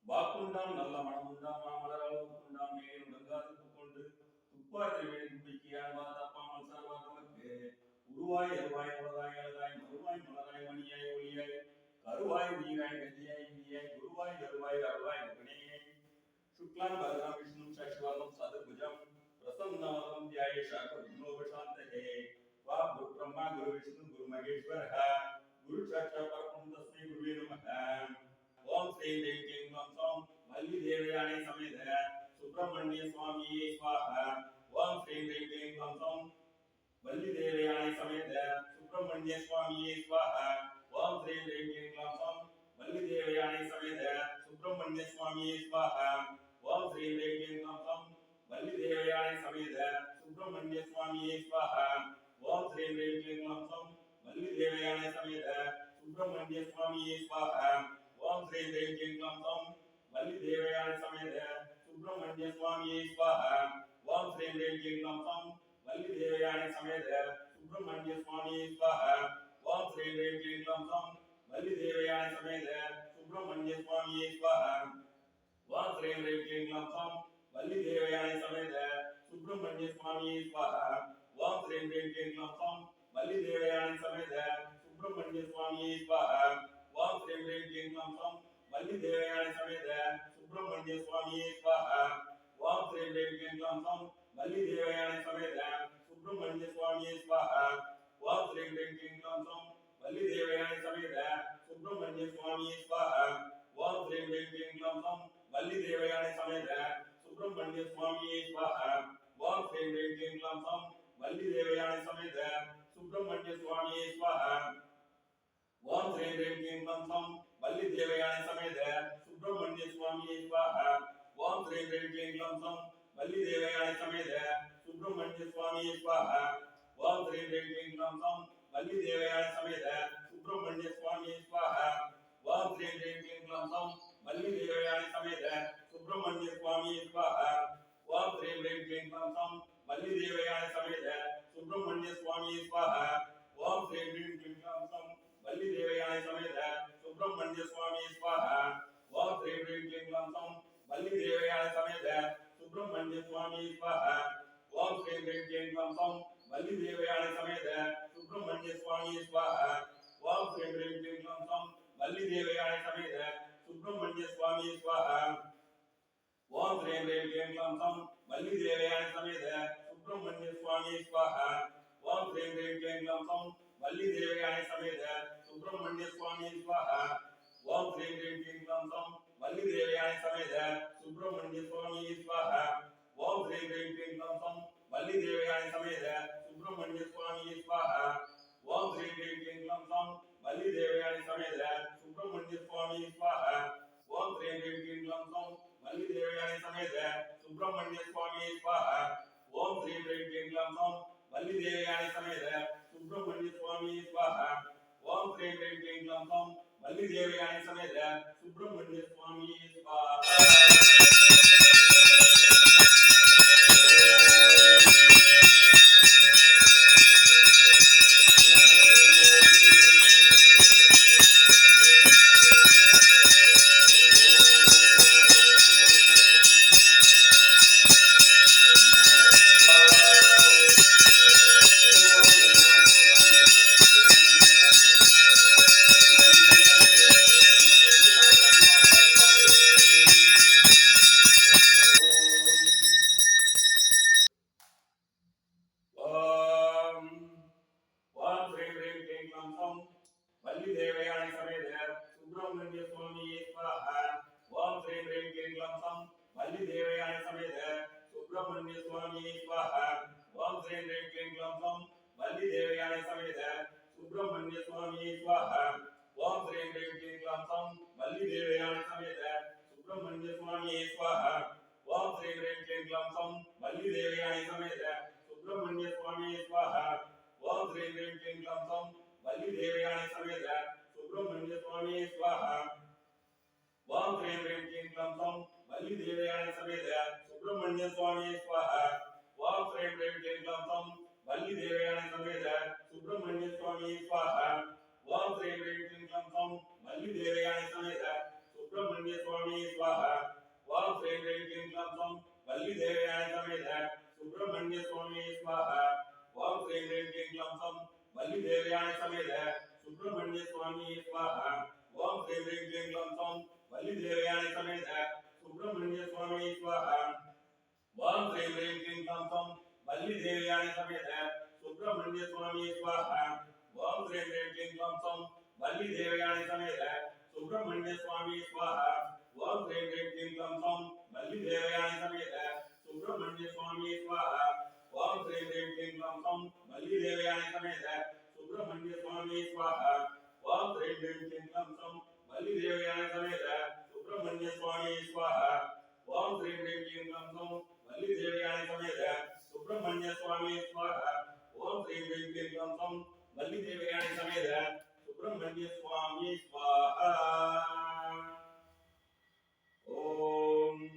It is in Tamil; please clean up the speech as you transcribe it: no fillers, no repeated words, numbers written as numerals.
வாக்குண்டாம் நல்ல மனமுண்டாம் மாமலரால் மேல் உடங்காது கொண்டு துப்பாற்றி வேண்டியால் தப்பாமல் சர்வதற்கு உருவாய் அருவாய் உலகாய் அழகாய் மறுவாய் மலராய் மணியாய் ஒளியாய் கருவாய் உயிராய் கதியாய் இந்தியாய் குருவாய் அருவாய் அருவாய் மகனே சுக்லான் பரதம் விஷ்ணு சசிவர்ணம் சதுர்புஜம் பிரசன்னவதம் தியாய சாகவிஷ்ணோபசாந்தகே வா குரு பிரம்மா குரு விஷ்ணு குரு மகேஸ்வரः குரு சாட்சாத் பரபிரம்ம தஸ்மை குருவே நமः ஓம் ஸ்ரீ தேவி கிங்கம் மல்லி தேவயானை சமேத சுப்பிரமணிய சுவாமியே ஸ்வாஹா ஓம் ஸ்ரீ தேவி கிங்கம் மல்லி தேவயானை சமேத சுப்பிரமணிய சுவாமியே ஸ்வாஹா ஓம் ஸ்ரீ தேவி கிங்கம் மல்லி தேவயானை சமேத சுப்பிரமணிய சுவாமியே ஸ்வாஹா ஓம் ஸ்ரீ தேவி கிங்கம் மல்லி தேவயானை சமேத சுப்பிரமணிய சுவாமியே ஸ்வாஹா ஓம் ஸ்ரீ தேவி கிங்கம் மல்லி தேவயானை சமேத சுப்பிரமணிய சுவாமியே ஸ்வாஹா ஓம் ஸ்ரீ தேவி கிங்கம் மல்லி தேவயானை சமேத சுப்பிரமணிய சுவாமியே ஸ்வாஹா ஓம் ஸ்ரீ தேவி கிங்கம் மல்லி தேவயானை சமேத சுப்பிரமணிய சுவாமியே ஸ்வாஹா ஓம் ஸ்ரீ தேவி கிங்கம் மல்லி தேவயானை சமேத சுப்பிரமணிய சுவாமியே ஸ்வாஹா ஓம் ஸ்ரீ தேவி கிங்கம் மல்லி தேவயானை சமேத சுப்பிரமணிய சுவாமியே ஸ்வாஹா ஓம் ஸ்ரீ தேவி கிங்கம் மல்லி தேவயானை சமேத சுப்பிரமணிய சுவாமியே ஸ்வாஹா ஓம் ஸ்ரீ தேவி கிங்கம் மல்லி தேவயானை சமேத சுப்பிரமணிய சுவாமியே ஸ்வாஹா ஓம் ஸ்ரீ தேவி கிங்கம் மல்லி தேவயானை சமேத சுப்பிரமணிய சுவாமியே ஸ்வாஹா ஓம் ஸ்ரீ தேவி கிங்கம் மல்லி தேவயானை சமேத சுப்பிரமணிய சுவாமியே ஸ்வாஹா ஓம் ஸ்ரீ தேவி கிங்கம் மல்லி தேவயானை சமேத சுப்பிரமணிய சுவாமியே ஸ்வாஹா ஓம் ஸ்ரீ தேவி கிங்கம் மல்லி தேவயானை சமேத சுப்பிரமணிய சுவாமியே ஸ்வாஹா ஓம் ஸ்ரீ தேவி கிங்கம் மல்லி தேவயானை சமேத சுப்பிரமணிய சுவாமியே ஸ்வாஹா ஓம் ஸ்ரீ தேவி கிங்கம் மல்லி தேவயானை சமேத சுப்பிரமணிய சுவாமியே ஸ்வாஹா ஓம் ஸ்ரீ தேவி கிங்கம் மல்லி தேவயானை சமேத சுப்பிரமணிய சுவாமியே ஸ்வாஹா ஓம் ஸ்ரீ தேவி கிங்கம் மல்லி தேவயானை சமேத சுப்பிரமணிய சுவாமியே ஸ்வாஹா ஓம் ஸ்ரீ தேவி கிங்கம் மல்லி தேவயானை சமேத சுப்பிரமணிய சுவாமியே ஸ்வாஹா ஓம் ஸ்ரீ தேவி கிங்கம் மல்லி தேவயானை சமேத சுப்பிரமணிய சுவாமியே ஸ்வாஹா ஓம் ஸ்ரீ தேவி கிங்கம் மல்லி தேவயானை சமேத சுப்பிரமணிய சுவாமியே ஸ்வாஹா ஓம் ஸ்ரீ தேவி கிங்கம் மல்லி தேவயானை சமேத சுப்பிரமணிய சுவாமியே ஸ்வாஹா ஓம் ஸ்ரீ தேவி கிங்கம் மல்லி தேவயானை சமேத சுப்பிரமணிய சுவாமியே ஸ்வாஹா ஓம் ஸ்ரீ தேவி கிங்கம் மல்லி தேவயானை சமேத சுப்பிரமணிய சுவாமியே ஸ்வாஹா ஓம் ஸ்ரீ தேவி கிங்கம் மல்லி தேவயானை சமேத சுப்பிரமணிய சுவாமியே ஸ்வாஹா ஓம் ஸ்ரீ தேவி கிங்கம் மல்லி தேவயானை சமேத சுப்பிரமணிய சுவாமியே ஸ்வாஹா ஓம் ஸ்ரீ தேவி கிங்கம் மல்லி தேவயானை சமேத சுப்பிரமணிய சுவாமியே ஸ்வாஹா ஓம் ஸ்ரீ தேவி கிங்கம் மல்லி தேவயானை சமேத சுப்பிரமணிய சுவாமியே ஸ்வாஹா ஓம் ஸ்ரீ தேவி கிங்கம் மல்லி தேவயானை சமேத சுப்பிரமணிய சுவாமியே ஸ்வாஹா ஓம் ஸ்ரீ தேவி கிங்கம் மல்லி தேவயானை சமேத சுப்பிரமணிய சுவாமியே ஸ்வாஹா ஓம் ஸ்ரீ தேவி கிங்கம் மல்லி தேவயானை சமேத சுப்பிரமணிய சுவாமியே ஸ்வாஹா மல்லி தேவயானை சமேத சுப்பிரமணிய சுவாமியே ஸ்வாஹா ஓம் ஸ்ரீ தேவி கிங்கம் மல்லி தேவயானை சமேத சுப்பிரமணிய சுவாமியே ஸ்வாஹா ஓம் ஸ்ரீ தேவி கிங்கம் மல்லி தேவயானை சமேத சுப்பிரமணிய சுவாமியே ஸ்வாஹா ஓம் ஸ்ரீ தேவி கிங்கம் மல்லி தேவயானை சமேத சுப்பிரமணிய சுவாமியே ஸ்வாஹா ஓம் ஸ்ரீ தேவி கிங்கம் மல்லி தேவயானை சமேத சுப்பிரமணிய சுவாமியே ஸ்வாஹா ஓம் ஸ்ரீ தேவி கிங்கம் மல்லி தேவயானை சமேத சுப்பிரமணிய சுவாமியே ஸ்வாஹா ஓம் ஸ்ரீ தேவி கிங்கம் மல்லி தேவயானை சமேத சுப்பிரமணிய சுவாமியே ஸ்வாஹா ஓம் ஸ்ரீ தேவி கிங்கம் மல்லி தேவயானை சமேத சுப்பிரமணிய சுவாமியே ஸ்வாஹா ஓம் ஸ்ரீ தேவி கிங்கம் மல்லி தேவயானை சமேத सुब्रह्मण्य स्वामी स्वाहा ओम श्रीं ह्रीं क्लीं क्लं सौं वल्ली देवयानी समेत सुब्रह्मण्य स्वामी स्वाहा ओम श्रीं ह्रीं क्लीं क्लं सौं वल्ली देवयानी समेत सुब्रह्मण्य स्वामी स्वाहा ओम श्रीं ह्रीं क्लीं क्लं सौं वल्ली देवयानी समेत सुब्रह्मण्य स्वामी स्वाहा ओम श्रीं ह्रीं क्लीं क्लं सौं वल्ली देवयानी समेत सुब्रह्मण्य स्वामी स्वाहा ओम श्रीं ह्रीं क्लीं क्लं सौं वल्ली देवयानी समेत सुब्रह्मण्य स्वामी स्वाहा ओम श्रीं ह्रीं क्लीं क्लं सौं वल्ली देवयानी समेत सुब्रह्मण्य स्वामी स्वाहा ओम श्रीं ह्रीं क्लीं क्लं सौं वल्ली देवयानी समेत सुब्रह्मण्य स्वामी स्वाहा ओम श्रीं ह्रीं क्लीं क्लं सौं वल्ली देवयानी समेत सुब्रह्मण्य स्वामी स्वाहा ओम श्रीं ह्रीं क्लीं क्लं सौं वल्ली देवयानी समेत सुब्रह्मण्य स्वामी स्वाहा ओम श्रीं ह्रीं क्लीं क्लं सौं वल्ली देवयानी समेत सुब्रह्मण्य स्वामी स्वाहा ओम